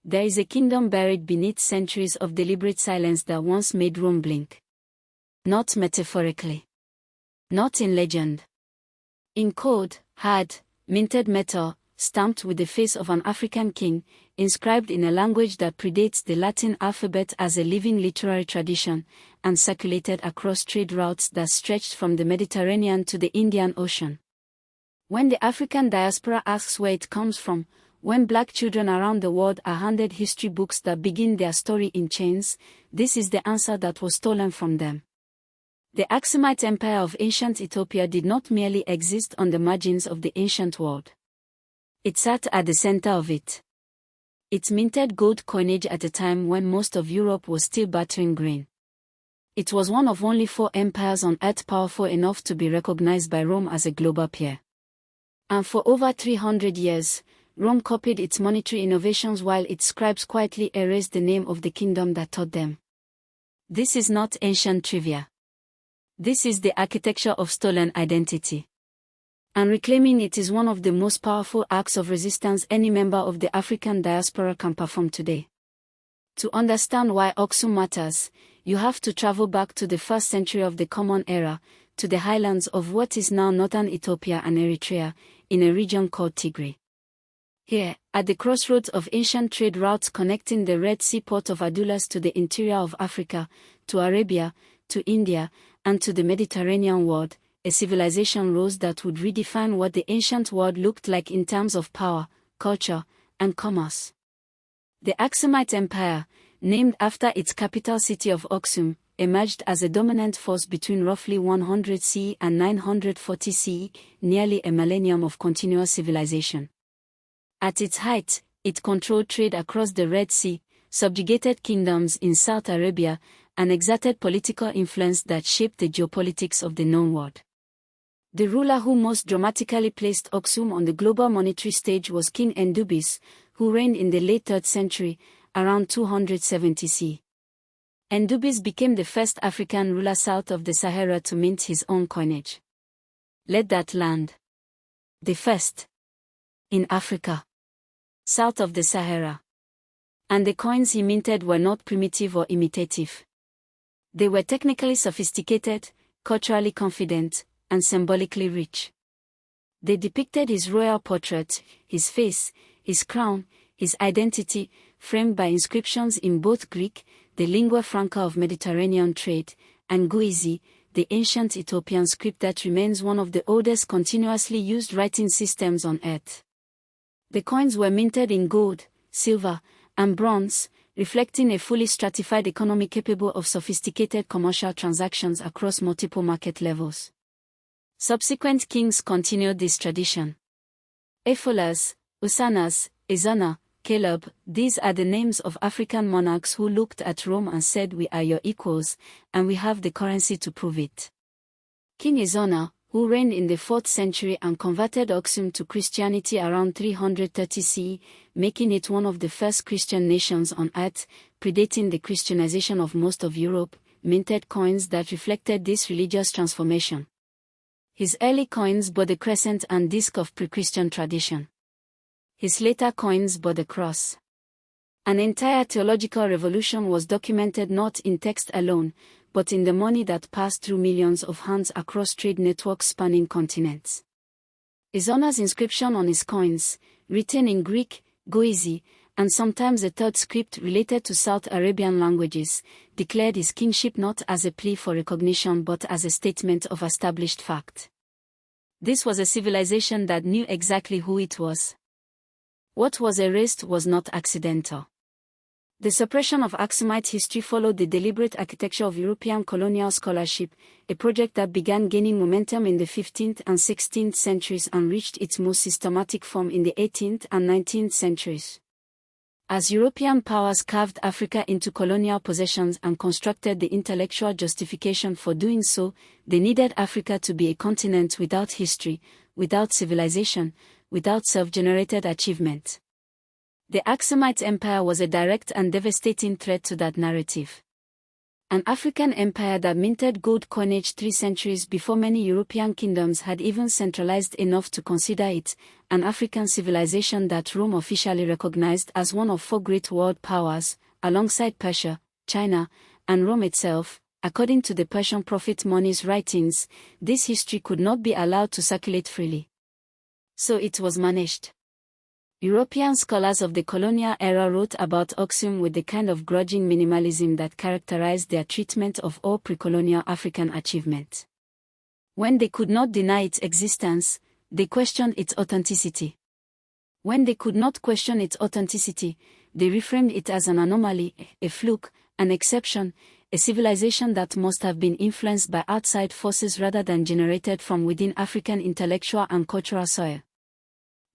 There is a kingdom buried beneath centuries of deliberate silence that once made Rome blink. Not metaphorically. Not in legend. In code, hard, minted metal, stamped with the face of an African king, inscribed in a language that predates the Latin alphabet as a living literary tradition, and circulated across trade routes that stretched from the Mediterranean to the Indian Ocean. When the African diaspora asks where it comes from, when black children around the world are handed history books that begin their story in chains, this is the answer that was stolen from them. The Aksumite Empire of ancient Ethiopia did not merely exist on the margins of the ancient world. It sat at the center of it. It minted gold coinage at a time when most of Europe was still bartering grain. It was one of only 4 empires on earth powerful enough to be recognized by Rome as a global peer. And for over 300 years, Rome copied its monetary innovations while its scribes quietly erased the name of the kingdom that taught them. This is not ancient trivia. This is the architecture of stolen identity. And reclaiming it is one of the most powerful acts of resistance any member of the African diaspora can perform today. To understand why Aksum matters, you have to travel back to the 1st century of the Common Era, to the highlands of what is now northern Ethiopia and Eritrea, in a region called Tigray. Here, at the crossroads of ancient trade routes connecting the Red Sea port of Adulas to the interior of Africa, to Arabia, to India, and to the Mediterranean world, a civilization rose that would redefine what the ancient world looked like in terms of power, culture, and commerce. The Aksumite Empire, named after its capital city of Aksum, emerged as a dominant force between roughly 100 CE and 940 CE, nearly a millennium of continuous civilization. At its height, it controlled trade across the Red Sea, subjugated kingdoms in South Arabia, and exerted political influence that shaped the geopolitics of the known world. The ruler who most dramatically placed Aksum on the global monetary stage was King Endubis, who reigned in the late 3rd century, around 270 CE. Endubis became the first African ruler south of the Sahara to mint his own coinage. Let that land. The first. In Africa. South of the Sahara. And the coins he minted were not primitive or imitative. They were technically sophisticated, culturally confident, and symbolically rich. They depicted his royal portrait, his face, his crown, his identity, framed by inscriptions in both Greek, the lingua franca of Mediterranean trade, and Guizi, the ancient Ethiopian script that remains one of the oldest continuously used writing systems on earth. The coins were minted in gold, silver, and bronze, reflecting a fully stratified economy capable of sophisticated commercial transactions across multiple market levels. Subsequent kings continued this tradition. Epholas, Usanas, Ezana, Caleb, these are the names of African monarchs who looked at Rome and said, "We are your equals, and we have the currency to prove it." King Ezana, who reigned in the 4th century and converted Aksum to Christianity around 330 CE, making it one of the first Christian nations on earth, predating the Christianization of most of Europe, minted coins that reflected this religious transformation. His early coins bore the crescent and disk of pre-Christian tradition. His later coins bore the cross. An entire theological revolution was documented not in text alone, but in the money that passed through millions of hands across trade networks spanning continents. Ezana's inscription on his coins, written in Greek, Guizi, and sometimes a 3rd script related to South Arabian languages, declared his kingship not as a plea for recognition but as a statement of established fact. This was a civilization that knew exactly who it was. What was erased was not accidental. The suppression of Aksumite history followed the deliberate architecture of European colonial scholarship, a project that began gaining momentum in the 15th and 16th centuries and reached its most systematic form in the 18th and 19th centuries. As European powers carved Africa into colonial possessions and constructed the intellectual justification for doing so, they needed Africa to be a continent without history, without civilization, without self-generated achievement. The Aksumite Empire was a direct and devastating threat to that narrative. An African empire that minted gold coinage 3 centuries before many European kingdoms had even centralized enough to consider it, an African civilization that Rome officially recognized as one of 4 great world powers, alongside Persia, China, and Rome itself. According to the Persian prophet Muni's writings, this history could not be allowed to circulate freely. So it was managed. European scholars of the colonial era wrote about Aksum with the kind of grudging minimalism that characterized their treatment of all pre-colonial African achievement. When they could not deny its existence, they questioned its authenticity. When they could not question its authenticity, they reframed it as an anomaly, a fluke, an exception, a civilization that must have been influenced by outside forces rather than generated from within African intellectual and cultural soil.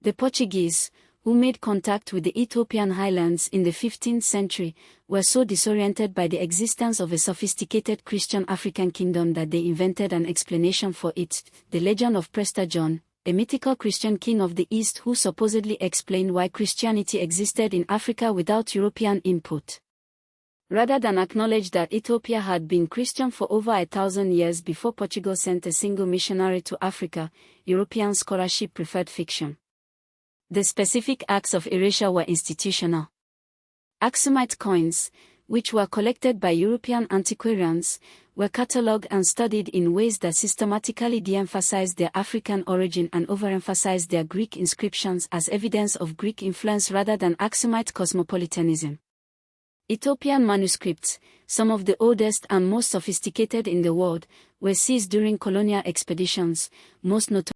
The Portuguese, who made contact with the Ethiopian highlands in the 15th century, were so disoriented by the existence of a sophisticated Christian African kingdom that they invented an explanation for it, the legend of Prester John, a mythical Christian king of the East who supposedly explained why Christianity existed in Africa without European input. Rather than acknowledge that Ethiopia had been Christian for over 1,000 years before Portugal sent a single missionary to Africa, European scholarship preferred fiction. The specific acts of erasure were institutional. Aksumite coins, which were collected by European antiquarians, were catalogued and studied in ways that systematically de-emphasized their African origin and overemphasized their Greek inscriptions as evidence of Greek influence rather than Aksumite cosmopolitanism. Ethiopian manuscripts, some of the oldest and most sophisticated in the world, were seized during colonial expeditions, most notably